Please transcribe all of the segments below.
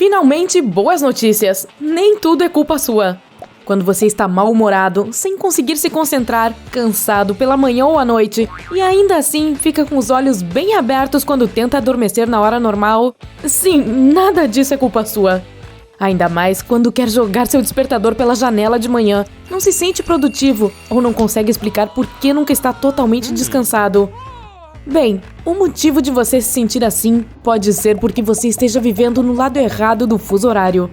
Finalmente, boas notícias! Nem tudo é culpa sua. Quando você está mal-humorado, sem conseguir se concentrar, cansado pela manhã ou à noite, e ainda assim fica com os olhos bem abertos quando tenta adormecer na hora normal, sim, nada disso é culpa sua. Ainda mais quando quer jogar seu despertador pela janela de manhã, não se sente produtivo ou não consegue explicar por que nunca está totalmente descansado. Bem, o motivo de você se sentir assim pode ser porque você esteja vivendo no lado errado do fuso horário.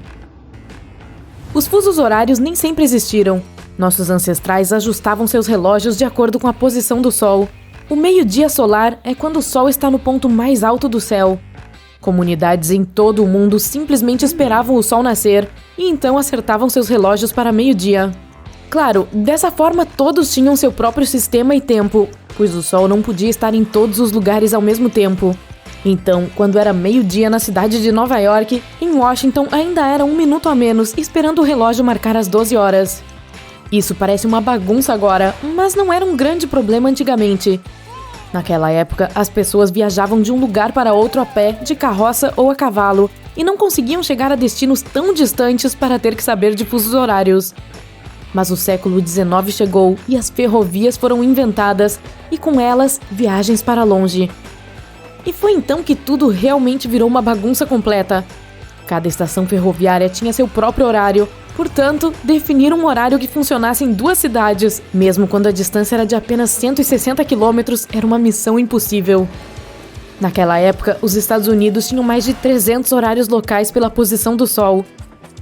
Os fusos horários nem sempre existiram. Nossos ancestrais ajustavam seus relógios de acordo com a posição do Sol. O meio-dia solar é quando o Sol está no ponto mais alto do céu. Comunidades em todo o mundo simplesmente esperavam o Sol nascer e então acertavam seus relógios para meio-dia. Claro, dessa forma todos tinham seu próprio sistema e tempo, pois o Sol não podia estar em todos os lugares ao mesmo tempo. Então, quando era meio-dia na cidade de Nova York, em Washington ainda era 1 minuto a menos, esperando o relógio marcar as 12 horas. Isso parece uma bagunça agora, mas não era um grande problema antigamente. Naquela época, as pessoas viajavam de um lugar para outro a pé, de carroça ou a cavalo, e não conseguiam chegar a destinos tão distantes para ter que saber de fusos horários. Mas o século XIX chegou e as ferrovias foram inventadas, e com elas, viagens para longe. E foi então que tudo realmente virou uma bagunça completa. Cada estação ferroviária tinha seu próprio horário, portanto, definir um horário que funcionasse em 2 cidades, mesmo quando a distância era de apenas 160 quilômetros, era uma missão impossível. Naquela época, os Estados Unidos tinham mais de 300 horários locais pela posição do Sol.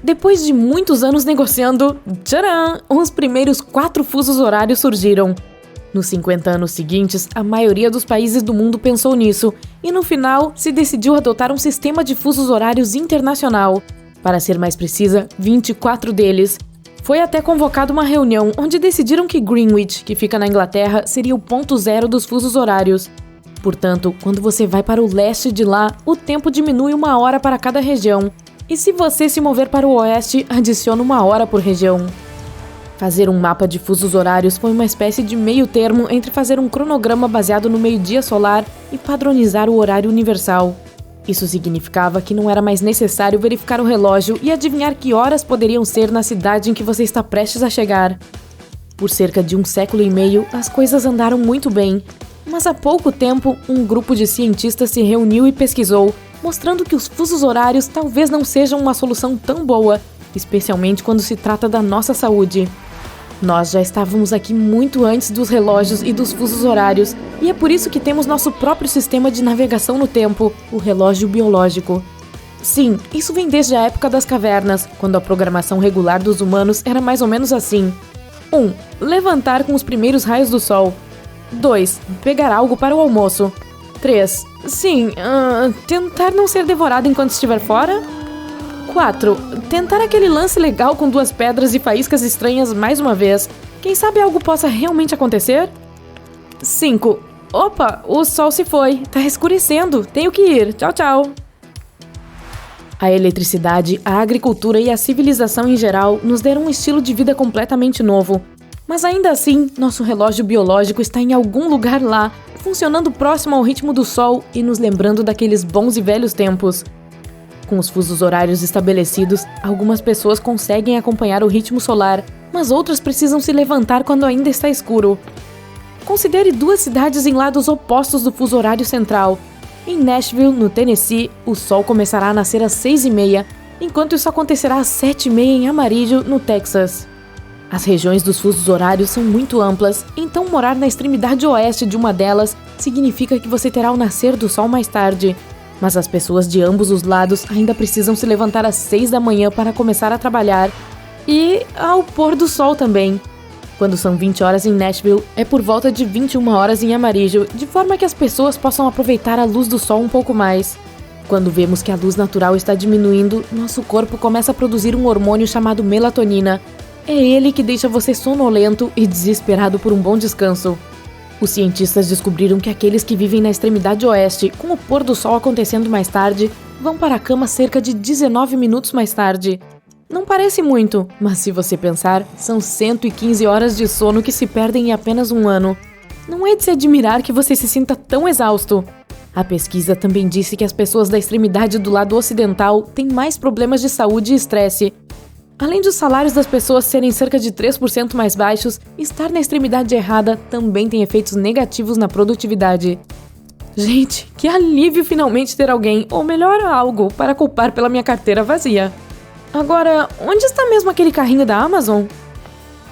Depois de muitos anos negociando, tcharam! Os primeiros 4 fusos horários surgiram. Nos 50 anos seguintes, a maioria dos países do mundo pensou nisso, e no final se decidiu adotar um sistema de fusos horários internacional. Para ser mais precisa, 24 deles. Foi até convocada uma reunião onde decidiram que Greenwich, que fica na Inglaterra, seria o ponto zero dos fusos horários. Portanto, quando você vai para o leste de lá, o tempo diminui 1 hora para cada região. E se você se mover para o oeste, adiciona 1 hora por região. Fazer um mapa de fusos horários foi uma espécie de meio termo entre fazer um cronograma baseado no meio-dia solar e padronizar o horário universal. Isso significava que não era mais necessário verificar o relógio e adivinhar que horas poderiam ser na cidade em que você está prestes a chegar. Por cerca de 1 século e meio, as coisas andaram muito bem, mas há pouco tempo, um grupo de cientistas se reuniu e pesquisou, mostrando que os fusos horários talvez não sejam uma solução tão boa, especialmente quando se trata da nossa saúde. Nós já estávamos aqui muito antes dos relógios e dos fusos horários, e é por isso que temos nosso próprio sistema de navegação no tempo, o relógio biológico. Sim, isso vem desde a época das cavernas, quando a programação regular dos humanos era mais ou menos assim. 1. Levantar com os primeiros raios do sol. 2. Pegar algo para o almoço. 3. Tentar não ser devorado enquanto estiver fora. 4. Tentar aquele lance legal com 2 pedras e faíscas estranhas mais uma vez. Quem sabe algo possa realmente acontecer? 5. Opa, o sol se foi. Tá escurecendo. Tenho que ir. Tchau, tchau. A eletricidade, a agricultura e a civilização em geral nos deram um estilo de vida completamente novo. Mas ainda assim, nosso relógio biológico está em algum lugar lá, funcionando próximo ao ritmo do sol e nos lembrando daqueles bons e velhos tempos. Com os fusos horários estabelecidos, algumas pessoas conseguem acompanhar o ritmo solar, mas outras precisam se levantar quando ainda está escuro. Considere 2 cidades em lados opostos do fuso horário central. Em Nashville, no Tennessee, o sol começará a nascer às 6h30, enquanto isso acontecerá às 7h30 em Amarillo, no Texas. As regiões dos fusos horários são muito amplas, então morar na extremidade oeste de uma delas significa que você terá o nascer do sol mais tarde. Mas as pessoas de ambos os lados ainda precisam se levantar às 6 da manhã para começar a trabalhar. E ao pôr do sol também. Quando são 20 horas em Nashville, é por volta de 21 horas em Amarillo, de forma que as pessoas possam aproveitar a luz do sol um pouco mais. Quando vemos que a luz natural está diminuindo, nosso corpo começa a produzir um hormônio chamado melatonina. É ele que deixa você sonolento e desesperado por um bom descanso. Os cientistas descobriram que aqueles que vivem na extremidade oeste, com o pôr do sol acontecendo mais tarde, vão para a cama cerca de 19 minutos mais tarde. Não parece muito, mas se você pensar, são 115 horas de sono que se perdem em apenas 1 ano. Não é de se admirar que você se sinta tão exausto. A pesquisa também disse que as pessoas da extremidade do lado ocidental têm mais problemas de saúde e estresse. Além de os salários das pessoas serem cerca de 3% mais baixos, estar na extremidade errada também tem efeitos negativos na produtividade. Gente, que alívio finalmente ter alguém, ou melhor, algo, para culpar pela minha carteira vazia. Agora, onde está mesmo aquele carrinho da Amazon?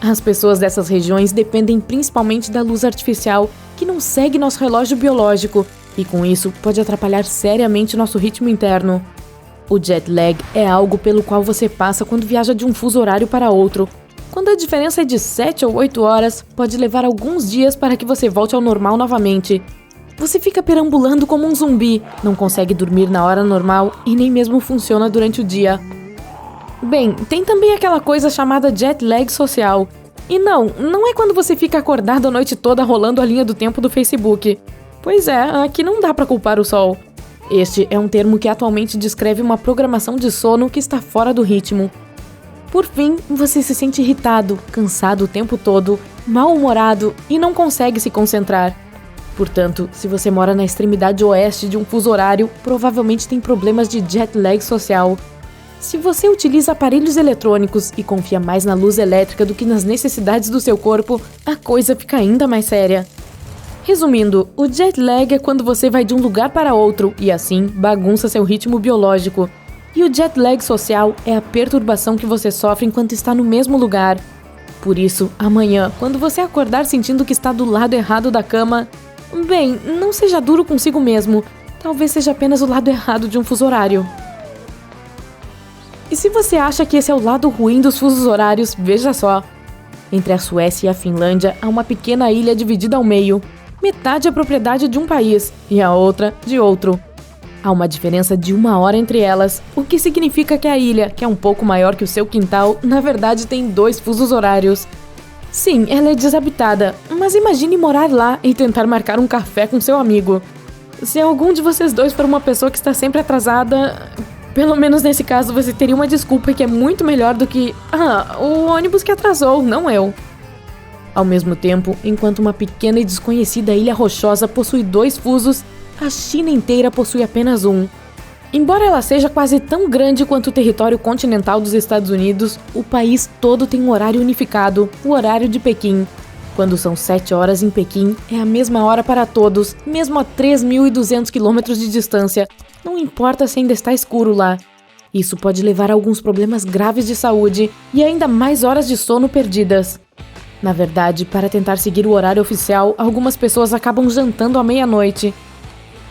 As pessoas dessas regiões dependem principalmente da luz artificial, que não segue nosso relógio biológico, e com isso pode atrapalhar seriamente nosso ritmo interno. O jet lag é algo pelo qual você passa quando viaja de um fuso horário para outro. Quando a diferença é de 7 ou 8 horas, pode levar alguns dias para que você volte ao normal novamente. Você fica perambulando como um zumbi, não consegue dormir na hora normal e nem mesmo funciona durante o dia. Bem, tem também aquela coisa chamada jet lag social. E não é quando você fica acordado a noite toda rolando a linha do tempo do Facebook. Pois é, aqui não dá pra culpar o sol. Este é um termo que atualmente descreve uma programação de sono que está fora do ritmo. Por fim, você se sente irritado, cansado o tempo todo, mal-humorado e não consegue se concentrar. Portanto, se você mora na extremidade oeste de um fuso horário, provavelmente tem problemas de jet lag social. Se você utiliza aparelhos eletrônicos e confia mais na luz elétrica do que nas necessidades do seu corpo, a coisa fica ainda mais séria. Resumindo, o jet lag é quando você vai de um lugar para outro e assim bagunça seu ritmo biológico. E o jet lag social é a perturbação que você sofre enquanto está no mesmo lugar. Por isso, amanhã, quando você acordar sentindo que está do lado errado da cama, bem, não seja duro consigo mesmo. Talvez seja apenas o lado errado de um fuso horário. E se você acha que esse é o lado ruim dos fusos horários, veja só. Entre a Suécia e a Finlândia há uma pequena ilha dividida ao meio. Metade é propriedade de um país e a outra de outro. Há uma diferença de 1 hora entre elas, o que significa que a ilha, que é um pouco maior que o seu quintal, na verdade tem 2 fusos horários. Sim, ela é desabitada, mas imagine morar lá e tentar marcar um café com seu amigo. Se algum de vocês dois for uma pessoa que está sempre atrasada, pelo menos nesse caso você teria uma desculpa que é muito melhor do que o ônibus que atrasou, não eu. Ao mesmo tempo, enquanto uma pequena e desconhecida ilha rochosa possui 2 fusos, a China inteira possui apenas um. Embora ela seja quase tão grande quanto o território continental dos Estados Unidos, o país todo tem um horário unificado, o horário de Pequim. Quando são 7 horas em Pequim, é a mesma hora para todos, mesmo a 3.200 quilômetros de distância. Não importa se ainda está escuro lá. Isso pode levar a alguns problemas graves de saúde e ainda mais horas de sono perdidas. Na verdade, para tentar seguir o horário oficial, algumas pessoas acabam jantando à meia-noite.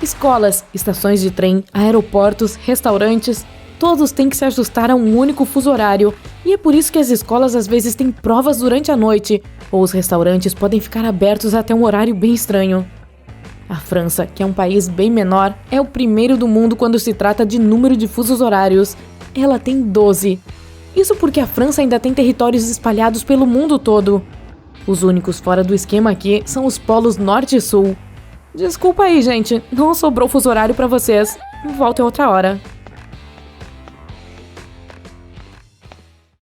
Escolas, estações de trem, aeroportos, restaurantes, todos têm que se ajustar a um único fuso horário, e é por isso que as escolas às vezes têm provas durante a noite, ou os restaurantes podem ficar abertos até um horário bem estranho. A França, que é um país bem menor, é o primeiro do mundo quando se trata de número de fusos horários. Ela tem 12. Isso porque a França ainda tem territórios espalhados pelo mundo todo. Os únicos fora do esquema aqui são os polos norte e sul. Desculpa aí, gente, não sobrou fuso horário pra vocês. Voltem outra hora.